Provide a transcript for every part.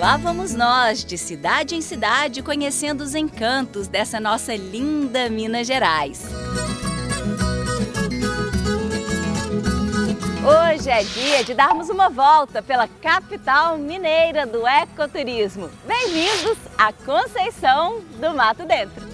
lá vamos nós, de cidade em cidade, conhecendo os encantos dessa nossa linda Minas Gerais. Hoje é dia de darmos uma volta pela capital mineira do ecoturismo. Bem-vindos a Conceição do Mato Dentro.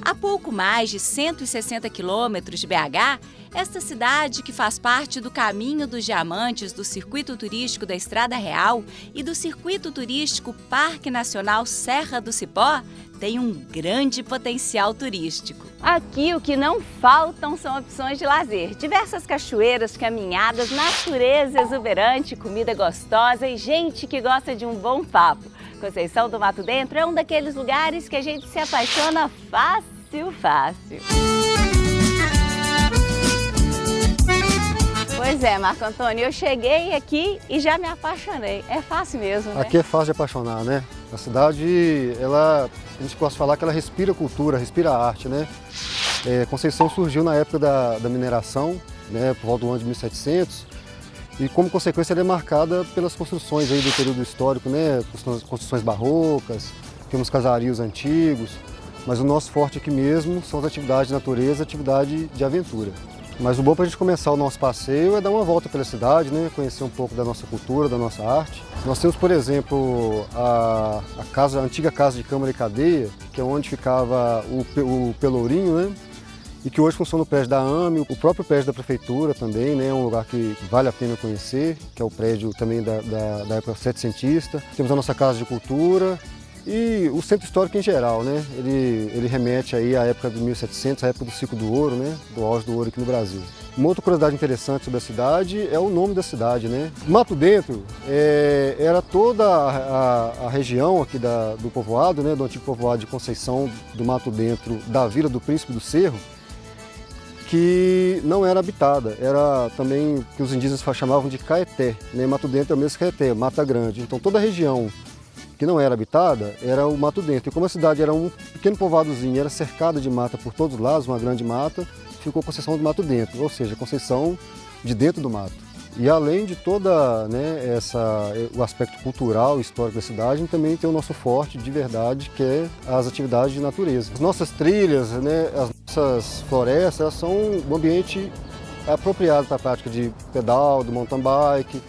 A pouco mais de 160 quilômetros de BH, esta cidade, que faz parte do Caminho dos Diamantes do Circuito Turístico da Estrada Real e do Circuito Turístico Parque Nacional Serra do Cipó, tem um grande potencial turístico. Aqui o que não faltam são opções de lazer. Diversas cachoeiras, caminhadas, natureza exuberante, comida gostosa e gente que gosta de um bom papo. Conceição do Mato Dentro é um daqueles lugares que a gente se apaixona fácil. Pois é, Marco Antônio, eu cheguei aqui e já me apaixonei. É fácil mesmo, né? Aqui é fácil de apaixonar, né? A cidade, a gente pode falar que ela respira cultura, respira arte, né? Conceição surgiu na época da mineração, né, por volta do ano de 1700, e como consequência ela é marcada pelas construções aí do período histórico, né? Construções barrocas, temos casarios antigos, mas o nosso forte aqui mesmo são as atividades de natureza, atividade de aventura. Mas o bom para a gente começar o nosso passeio é dar uma volta pela cidade, né? Conhecer um pouco da nossa cultura, da nossa arte. Nós temos, por exemplo, a antiga Casa de Câmara e Cadeia, que é onde ficava o Pelourinho, né? E que hoje funciona o prédio da AME, o próprio prédio da Prefeitura também, né? É um lugar que vale a pena conhecer, que é o prédio também da época setecentista. Temos a nossa Casa de Cultura. E o centro histórico em geral, né? Ele remete aí à época de 1700, à época do ciclo do ouro, né? Do auge do ouro aqui no Brasil. Uma outra curiosidade interessante sobre a cidade é o nome da cidade, né? Mato Dentro era toda a região aqui do povoado, né? Do antigo povoado de Conceição do Mato Dentro, da Vila do Príncipe do Cerro, que não era habitada, era também que os indígenas chamavam de Caeté, né? Mato Dentro é o mesmo Caeté, Mata Grande. Então toda a região que não era habitada, era o Mato Dentro. E como a cidade era um pequeno povoadozinho, era cercada de mata por todos os lados, uma grande mata, ficou Conceição do Mato Dentro, ou seja, Conceição de dentro do mato. E além de toda, né, o aspecto cultural, histórico da cidade, a gente também tem o nosso forte de verdade, que é as atividades de natureza. As nossas trilhas, né, as nossas florestas, elas são um ambiente apropriado para a prática de pedal, do mountain bike.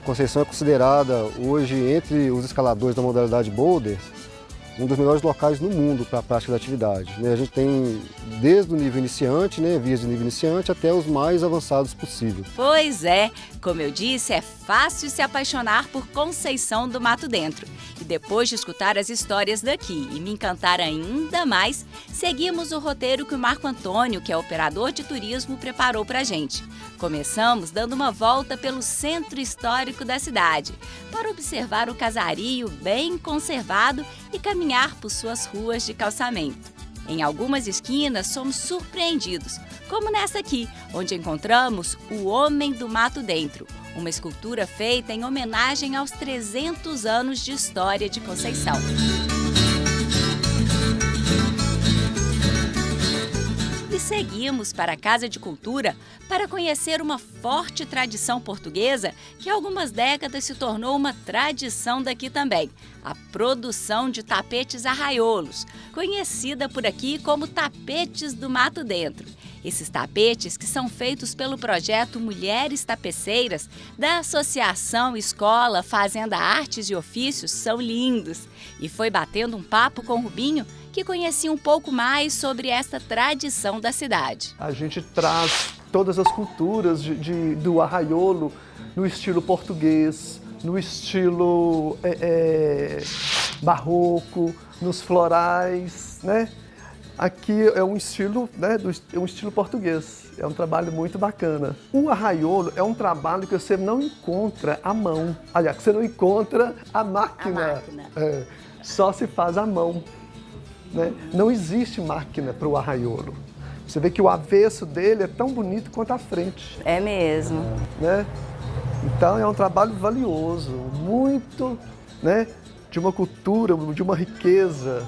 Conceição é considerada hoje, entre os escaladores da modalidade boulder, um dos melhores locais no mundo para a prática da atividade. A gente tem desde o nível iniciante, né, vias de nível iniciante, até os mais avançados possível. Pois é, como eu disse, é fácil se apaixonar por Conceição do Mato Dentro. E depois de escutar as histórias daqui e me encantar ainda mais, seguimos o roteiro que o Marco Antônio, que é operador de turismo, preparou para a gente. Começamos dando uma volta pelo centro histórico da cidade, para observar o casario bem conservado e caminhar por suas ruas de calçamento. Em algumas esquinas somos surpreendidos, como nessa aqui, onde encontramos o Homem do Mato Dentro, uma escultura feita em homenagem aos 300 anos de história de Conceição. E seguimos para a Casa de Cultura para conhecer uma forte tradição portuguesa que há algumas décadas se tornou uma tradição daqui também, a produção de tapetes arraiolos, conhecida por aqui como tapetes do Mato Dentro. Esses tapetes, que são feitos pelo projeto Mulheres Tapeceiras da Associação Escola Fazenda Artes e Ofícios, são lindos. E foi batendo um papo com o Rubinho que conhecia um pouco mais sobre essa tradição da cidade. A gente traz todas as culturas do arraiolo no estilo português, no estilo barroco, nos florais, né? Aqui é um estilo, né, um estilo português, é um trabalho muito bacana. O arraiolo é um trabalho que você não encontra à mão, aliás, você não encontra a máquina. Só se faz à mão. Né? Não existe máquina para o arraiolo. Você vê que o avesso dele é tão bonito quanto a frente. É mesmo. Né? Então é um trabalho valioso, muito, né, de uma cultura, de uma riqueza.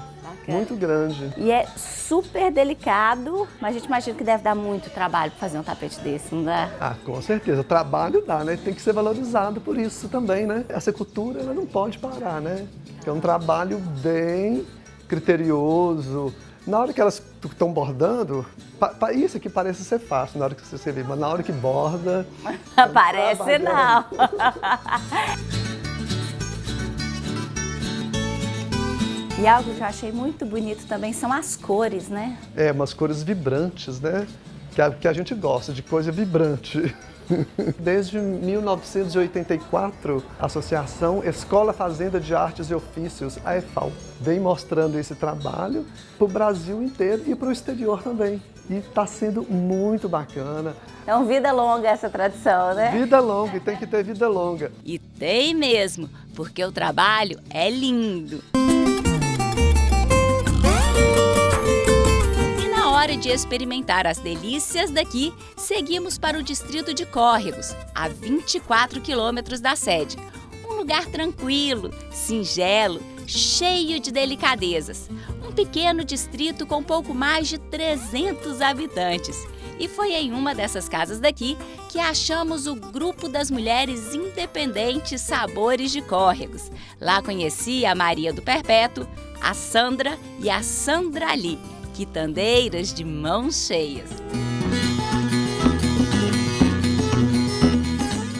Muito grande. E é super delicado, mas a gente imagina que deve dar muito trabalho para fazer um tapete desse, não dá? Ah, com certeza. O trabalho dá, né? Tem que ser valorizado por isso também, né? Essa cultura, ela não pode parar, né? É um trabalho bem criterioso. Na hora que elas estão bordando, isso aqui parece ser fácil na hora que você vê, mas na hora que borda... Parece não. E algo que eu achei muito bonito também são as cores, né? É, umas cores vibrantes, né? Que a gente gosta de coisa vibrante. Desde 1984, a Associação Escola Fazenda de Artes e Ofícios, a EFAO, vem mostrando esse trabalho para o Brasil inteiro e para o exterior também. E está sendo muito bacana. É uma vida longa essa tradição, né? Vida longa, e tem que ter vida longa. E tem mesmo, porque o trabalho é lindo. Na hora de experimentar as delícias daqui, seguimos para o distrito de Córregos, a 24 quilômetros da sede. Um lugar tranquilo, singelo, cheio de delicadezas. Um pequeno distrito com pouco mais de 300 habitantes. E foi em uma dessas casas daqui que achamos o Grupo das Mulheres Independentes Sabores de Córregos. Lá conheci a Maria do Perpétuo, a Sandra e a Sandrali, quitandeiras de mãos cheias.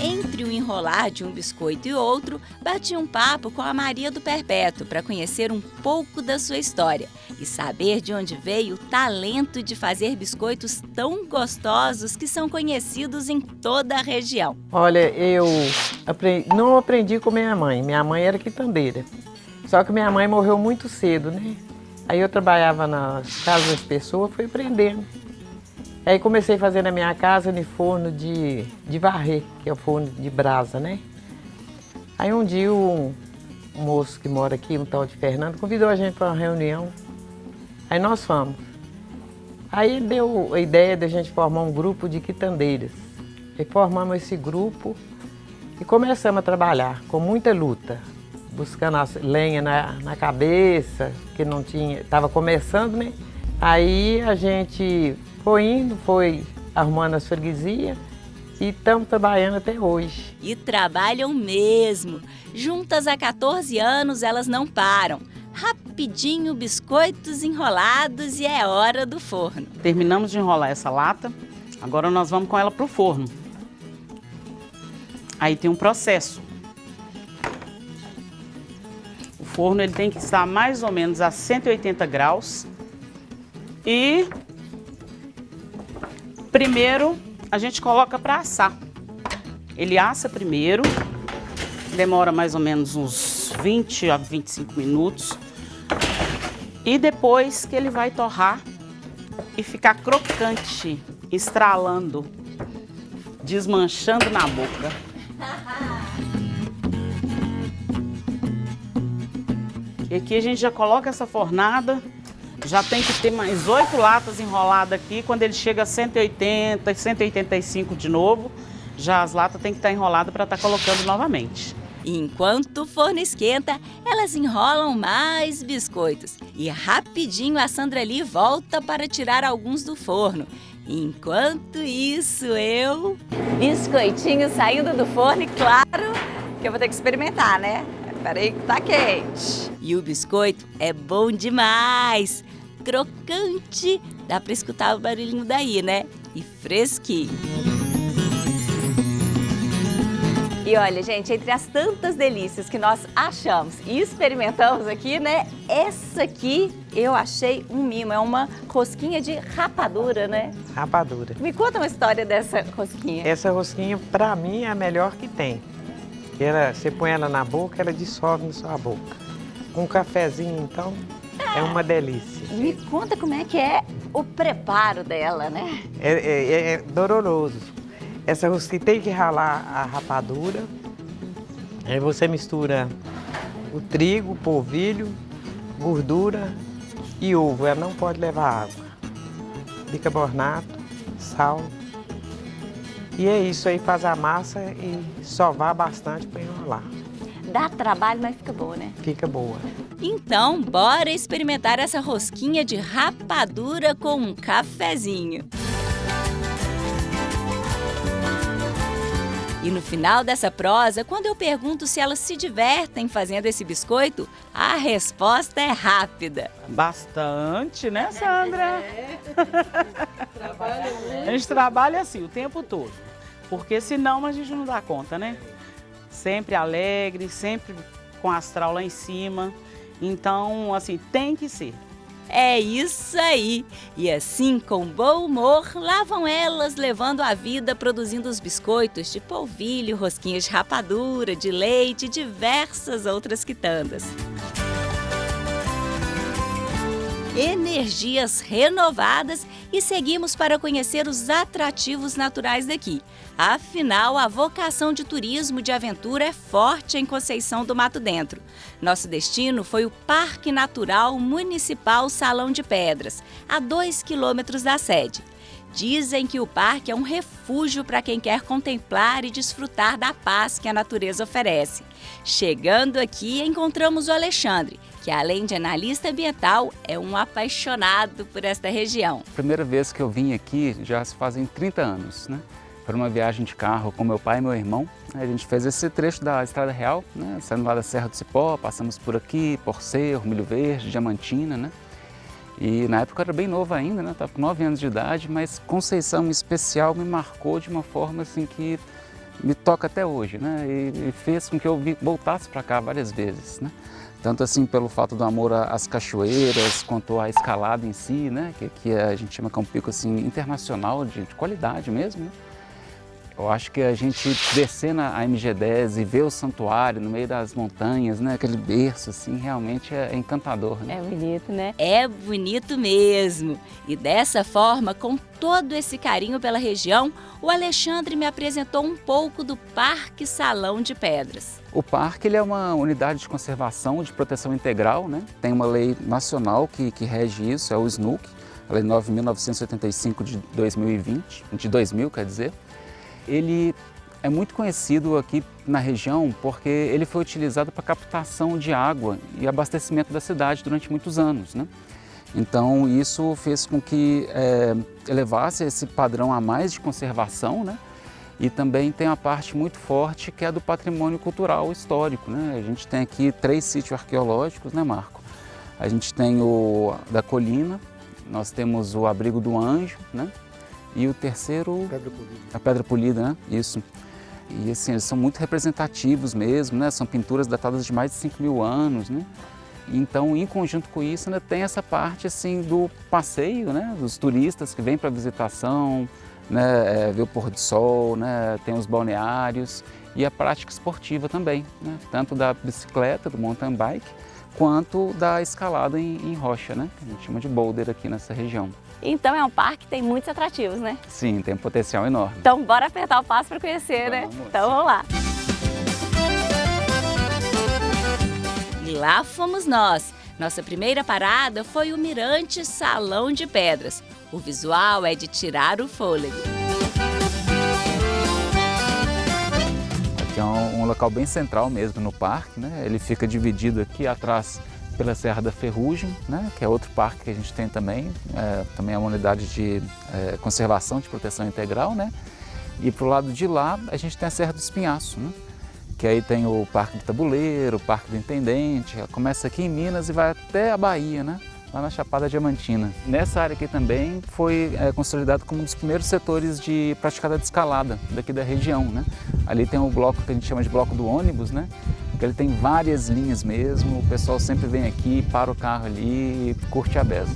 Entre o enrolar de um biscoito e outro, bati um papo com a Maria do Perpétuo para conhecer um pouco da sua história e saber de onde veio o talento de fazer biscoitos tão gostosos que são conhecidos em toda a região. Olha, eu não aprendi com minha mãe era quitandeira. Só que minha mãe morreu muito cedo, né? Aí eu trabalhava nas casas das pessoas, fui aprendendo. Aí comecei a fazer na minha casa no forno de varrer, que é o forno de brasa, né? Aí um dia um moço que mora aqui, um tal de Fernando, convidou a gente para uma reunião. Aí nós fomos. Aí deu a ideia de a gente formar um grupo de quitandeiras. E formamos esse grupo e começamos a trabalhar com muita luta. Buscando a lenha na cabeça, que não tinha, estava começando, né? Aí a gente foi arrumando as freguesias e estamos trabalhando até hoje. E trabalham mesmo. Juntas há 14 anos, elas não param. Rapidinho, biscoitos enrolados e é hora do forno. Terminamos de enrolar essa lata, agora nós vamos com ela para o forno. Aí tem um processo. O forno ele tem que estar mais ou menos a 180 graus. E primeiro a gente coloca para assar. Ele assa primeiro, demora mais ou menos uns 20 a 25 minutos. E depois que ele vai torrar e ficar crocante, estralando, desmanchando na boca. E aqui a gente já coloca essa fornada, já tem que ter mais 8 latas enroladas aqui. Quando ele chega a 180, 185 de novo, já as latas tem que estar enroladas para estar colocando novamente. Enquanto o forno esquenta, elas enrolam mais biscoitos. E rapidinho a Sandrali volta para tirar alguns do forno. Enquanto isso, eu... Biscoitinho saindo do forno e claro que eu vou ter que experimentar, né? Peraí que tá quente. E o biscoito é bom demais. Crocante. Dá pra escutar o barulhinho daí, né? E fresquinho. E olha, gente, entre as tantas delícias que nós achamos e experimentamos aqui, né? Essa aqui eu achei um mimo. É uma rosquinha de rapadura, né? Rapadura. Me conta uma história dessa rosquinha. Essa rosquinha, pra mim, é a melhor que tem. Você põe ela na boca, ela dissolve na sua boca. Um cafezinho, então, é uma delícia. Me conta como é que é o preparo dela, né? É doloroso. Essa rosquinha tem que ralar a rapadura. Aí você mistura o trigo, o polvilho, gordura e ovo. Ela não pode levar água. Bicarbonato, sal. E é isso aí, faz a massa e sovar bastante para enrolar. Dá trabalho, mas fica boa, né? Fica boa. Então, bora experimentar essa rosquinha de rapadura com um cafezinho. E no final dessa prosa, quando eu pergunto se elas se divertem fazendo esse biscoito, a resposta é rápida. Bastante, né, Sandra? A gente trabalha assim o tempo todo, porque senão a gente não dá conta, né? Sempre alegre, sempre com astral lá em cima. Então, assim, tem que ser. É isso aí! E assim, com bom humor, lá vão elas levando a vida produzindo os biscoitos de polvilho, rosquinhas de rapadura, de leite e diversas outras quitandas. Energias renovadas e seguimos para conhecer os atrativos naturais daqui. Afinal, a vocação de turismo de aventura é forte em Conceição do Mato Dentro. Nosso destino foi o Parque Natural Municipal Salão de Pedras, a 2 quilômetros da sede. Dizem que o parque é um refúgio para quem quer contemplar e desfrutar da paz que a natureza oferece. Chegando aqui, encontramos o Alexandre, que além de analista ambiental, é um apaixonado por esta região. Primeira vez que eu vim aqui já se fazem 30 anos, né? Foi uma viagem de carro com meu pai e meu irmão. A gente fez esse trecho da Estrada Real, né? Saindo lá da Serra do Cipó, passamos por aqui, Porcerro, Milho Verde, Diamantina, né? E na época eu era bem novo ainda, né? Estava com 9 anos de idade, mas Conceição em especial me marcou de uma forma assim que me toca até hoje, né? E fez com que eu voltasse para cá várias vezes, né? Tanto assim pelo fato do amor às cachoeiras, quanto à escalada em si, né? Que a gente chama que é um pico assim, internacional, de qualidade mesmo, né? Eu acho que a gente descer na MG10 e ver o santuário no meio das montanhas, né? Aquele berço, assim, realmente é encantador, né? É bonito, né? É bonito mesmo. E dessa forma, com todo esse carinho pela região, o Alexandre me apresentou um pouco do Parque Salão de Pedras. O parque ele é uma unidade de conservação de proteção integral, né? Tem uma lei nacional que rege isso, é o SNUC, a Lei 9.985 de 2020, de 2000, quer dizer. Ele é muito conhecido aqui na região porque ele foi utilizado para captação de água e abastecimento da cidade durante muitos anos, né? Então isso fez com que elevasse esse padrão a mais de conservação, né? E também tem a parte muito forte que é do patrimônio cultural histórico, né? A gente tem aqui 3 sítios arqueológicos, né, Marco? A gente tem o da Colina, nós temos o Abrigo do Anjo, né? E o terceiro, a Pedra Polida, né? Isso. E assim, eles são muito representativos mesmo, né? São pinturas datadas de mais de 5.000 anos, né? Então, em conjunto com isso, né, tem essa parte assim do passeio, né? Dos turistas que vêm para visitação, né? Ver o pôr do sol, né? Tem os balneários e a prática esportiva também, né? Tanto da bicicleta, do mountain bike, quanto da escalada em rocha, né? Que a gente chama de boulder aqui nessa região. Então é um parque que tem muitos atrativos, né? Sim, tem um potencial enorme. Então bora apertar o passo para conhecer, né? Então vamos lá. E lá fomos nós. Nossa primeira parada foi o Mirante Salão de Pedras. O visual é de tirar o fôlego. Aqui é um local bem central mesmo no parque, né? Ele fica dividido aqui atrás pela Serra da Ferrugem, né? Que é outro parque que a gente tem também, também é uma unidade de conservação de proteção integral, né? E para o lado de lá a gente tem a Serra do Espinhaço, né? Que aí tem o Parque do Tabuleiro, o Parque do Intendente, começa aqui em Minas e vai até a Bahia, né? Lá na Chapada Diamantina. Nessa área aqui também foi consolidado como um dos primeiros setores de praticada de escalada daqui da região, né? Ali tem o bloco que a gente chama de bloco do ônibus, né? Que ele tem várias linhas mesmo, o pessoal sempre vem aqui, para o carro ali e curte a beça.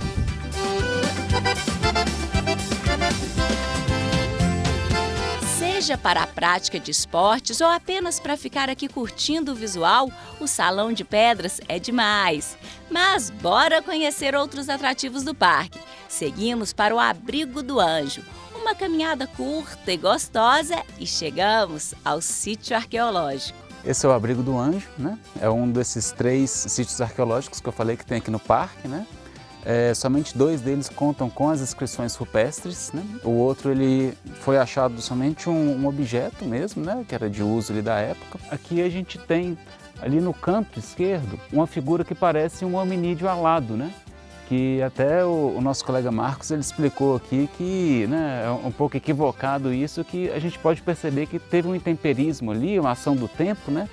Seja para a prática de esportes ou apenas para ficar aqui curtindo o visual, o Salão de Pedras é demais. Mas bora conhecer outros atrativos do parque. Seguimos para o Abrigo do Anjo. Uma caminhada curta e gostosa e chegamos ao sítio arqueológico. Esse é o Abrigo do Anjo, né? É um desses 3 sítios arqueológicos que eu falei que tem aqui no parque, né? Somente 2 deles contam com as inscrições rupestres, né? O outro ele foi achado somente um objeto mesmo, né? Que era de uso ali da época. Aqui a gente tem ali no canto esquerdo, uma figura que parece um hominídeo alado, né? Que até o nosso colega Marcos ele explicou aqui que, né, é um pouco equivocado isso, que a gente pode perceber que teve um intemperismo ali, uma ação do tempo, né,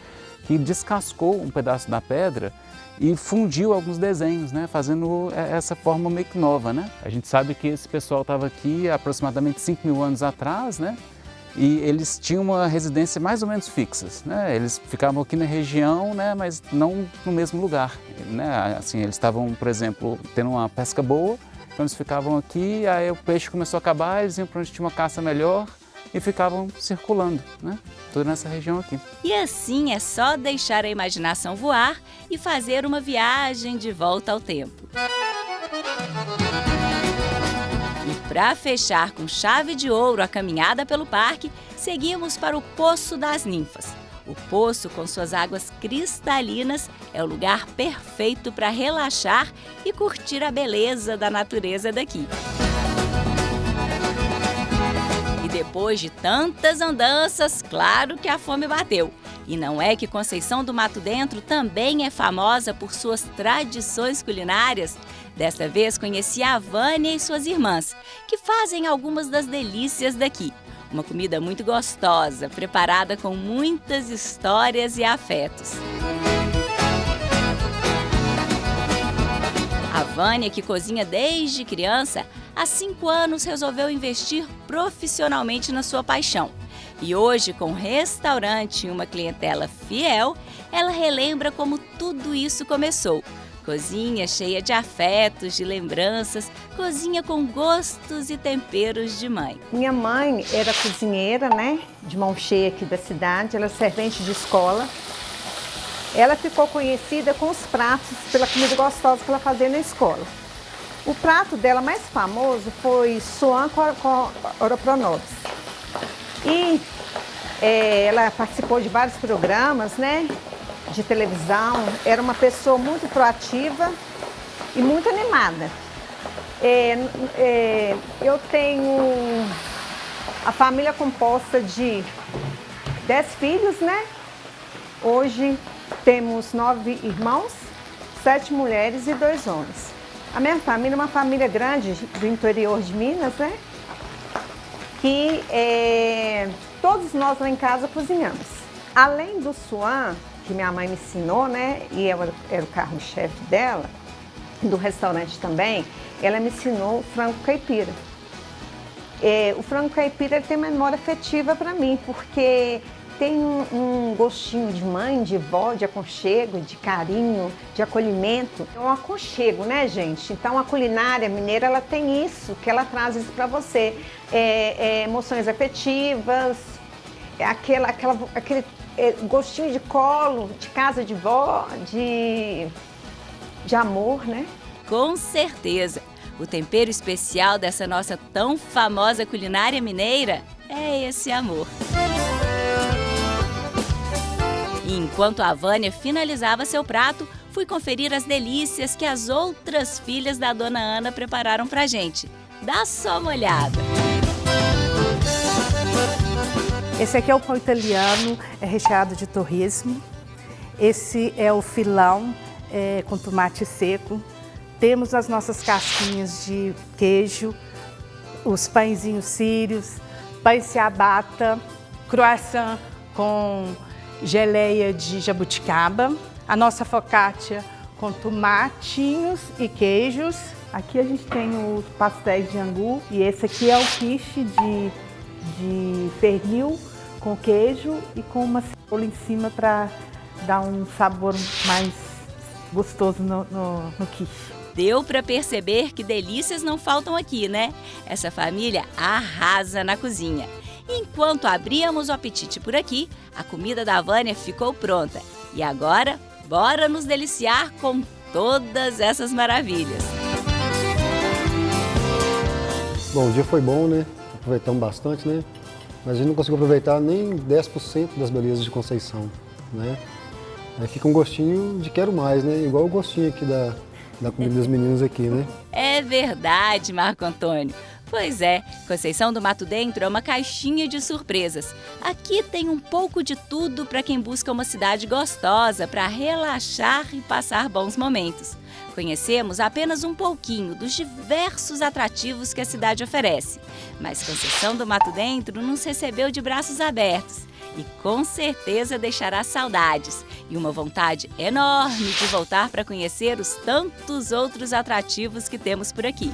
que descascou um pedaço da pedra e fundiu alguns desenhos, né, fazendo essa forma meio que nova, né? A gente sabe que esse pessoal estava aqui há aproximadamente 5.000 anos atrás, né? E eles tinham uma residência mais ou menos fixa, né? Eles ficavam aqui na região, né? Mas não no mesmo lugar, né? Assim, eles estavam, por exemplo, tendo uma pesca boa, então eles ficavam aqui, aí o peixe começou a acabar, eles iam para onde tinha uma caça melhor e ficavam circulando, né? Tudo nessa região aqui. E assim é só deixar a imaginação voar e fazer uma viagem de volta ao tempo. E para fechar com chave de ouro a caminhada pelo parque, seguimos para o Poço das Ninfas. O poço, com suas águas cristalinas, é o lugar perfeito para relaxar e curtir a beleza da natureza daqui. E depois de tantas andanças, claro que a fome bateu. E não é que Conceição do Mato Dentro também é famosa por suas tradições culinárias? Desta vez conheci a Vânia e suas irmãs, que fazem algumas das delícias daqui. Uma comida muito gostosa, preparada com muitas histórias e afetos. A Vânia, que cozinha desde criança, há 5 anos resolveu investir profissionalmente na sua paixão. E hoje, com um restaurante e uma clientela fiel, ela relembra como tudo isso começou. Cozinha cheia de afetos, de lembranças, cozinha com gostos e temperos de mãe. Minha mãe era cozinheira, né, de mão cheia aqui da cidade, ela era servente de escola. Ela ficou conhecida com os pratos, pela comida gostosa que ela fazia na escola. O prato dela mais famoso foi suan com oropronobis. E ela participou de vários programas, né, de televisão. Era uma pessoa muito proativa e muito animada. Eu tenho a família composta de 10 filhos, né? Hoje temos 9 irmãos, 7 mulheres e 2 homens. A minha família é uma família grande do interior de Minas, né? Que todos nós lá em casa cozinhamos. Além do suan, que minha mãe me ensinou, né? E era o carro-chefe dela, do restaurante também, ela me ensinou o frango caipira. O frango caipira ele tem uma memória afetiva para mim, porque tem um gostinho de mãe, de vó, de aconchego, de carinho, de acolhimento. É um aconchego, né, gente? Então a culinária mineira, ela tem isso, que ela traz isso para você. Emoções afetivas, aquele gostinho de colo, de casa de vó, de amor, né? Com certeza! O tempero especial dessa nossa tão famosa culinária mineira é esse amor. E enquanto a Vânia finalizava seu prato, fui conferir as delícias que as outras filhas da Dona Ana prepararam pra gente. Dá só uma olhada! Esse aqui é o pão italiano, é recheado de torresmo. Esse é o filão com tomate seco. Temos as nossas casquinhas de queijo, os pãezinhos sírios, pão ciabatta, croissant com geleia de jabuticaba, a nossa focaccia com tomatinhos e queijos. Aqui a gente tem os pastéis de angu e esse aqui é o quiche de pernil com queijo e com uma cebola em cima para dar um sabor mais gostoso no quiche. Deu para perceber que delícias não faltam aqui, né? Essa família arrasa na cozinha. Enquanto abríamos o apetite por aqui, a comida da Vânia ficou pronta. E agora, bora nos deliciar com todas essas maravilhas. Bom, o dia foi bom, né? Aproveitamos bastante, né? Mas a gente não conseguiu aproveitar nem 10% das belezas de Conceição, né? Aí fica um gostinho de quero mais, né? Igual o gostinho aqui da comida dos meninos aqui, né? É verdade, Marco Antônio. Pois é, Conceição do Mato Dentro é uma caixinha de surpresas. Aqui tem um pouco de tudo para quem busca uma cidade gostosa para relaxar e passar bons momentos. Conhecemos apenas um pouquinho dos diversos atrativos que a cidade oferece, mas Conceição do Mato Dentro nos recebeu de braços abertos e com certeza deixará saudades e uma vontade enorme de voltar para conhecer os tantos outros atrativos que temos por aqui.